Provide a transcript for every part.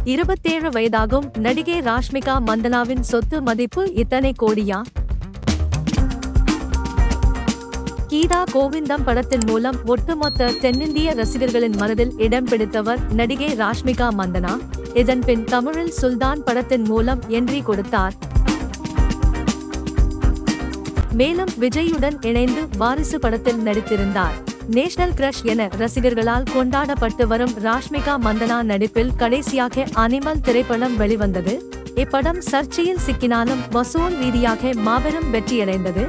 27 வயதாகும் நடிகை ராஷ்மிகா மந்தனாவின் சொத்து மதிப்பு இத்தனை கோடியா? கீதா கோவிந்தம் படத்தின் மூலம் ஒட்டுமொத்த தென்னிந்திய ரசிகர்களின் மனதில் இடம் பிடித்தவர் நடிகை ராஷ்மிகா மந்தனா. இதன் பின் தமிழில் சுல்தான் படத்தின் மூலம் என்ட்ரி கொடுத்தார். மேலும் விஜயுடன் இணைந்து வாரிசு படத்தில் நடித்திருந்தார். நேஷனல் கிரஷ் என ரசிகர்களால் கொண்டாடப்பட்டு வரும் ராஷ்மிகா மந்தனா நடிப்பில் கடைசியாக அனிமல் திரைப்படம் வெளிவந்தது. இப்படம் சர்ச்சையில் சிக்கினாலும் வசூல் ரீதியாக மாபெரும் வெற்றியடைந்தது.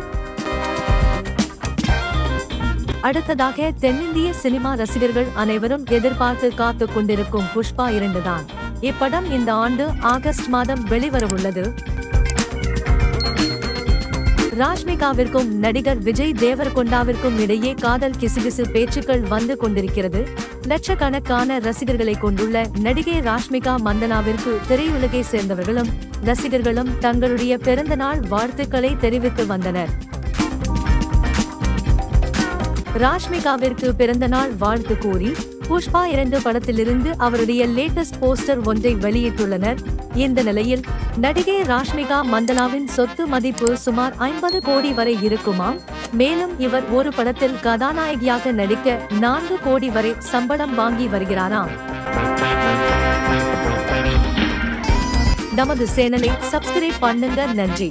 அடுத்ததாக தென்னிந்திய சினிமா ரசிகர்கள் அனைவரும் எதிர்பார்த்து காத்து கொண்டிருக்கும் புஷ்பா 2 தான். இப்படம் இந்த ஆண்டு ஆகஸ்ட் மாதம் வெளிவரவுள்ளது. ராஷ்மிகாவிற்கும் நடிகர் விஜய் தேவரகொண்டாவிற்கும் இடையே காதல் கிசுகிசு பேச்சுக்கள் வந்து கொண்டிருக்கிறது. லட்சக்கணக்கான ரசிகர்களை கொண்டுள்ள நடிகை ராஷ்மிகா மந்தனாவிற்கு திரையுலகை சேர்ந்தவர்களும் ரசிகர்களும் தங்களுடைய பிறந்தநாள் வாழ்த்துக்களை தெரிவித்து வந்தனர். ராஷ்மிகாவிற்கு பிறந்தநாள் வாழ்த்து கூறி புஷ்பா 2 படத்திலிருந்து அவருடைய லேட்டஸ்ட் போஸ்டர் ஒன்றை வெளியிட்டுள்ளனர். இந்த நிலையில் நடிகை ராஷ்மிகா மந்தனாவின் சொத்து மதிப்பு சுமார் 50 கோடி வரை இருக்குமாம். மேலும் இவர் ஒரு படத்தில் கதாநாயகியாக நடிக்க 4 கோடி வரை சம்பளம் வாங்கி வருகிறாராம். நமது சேனலை சப்ஸ்கிரைப் பண்ணுங்க. நன்றி.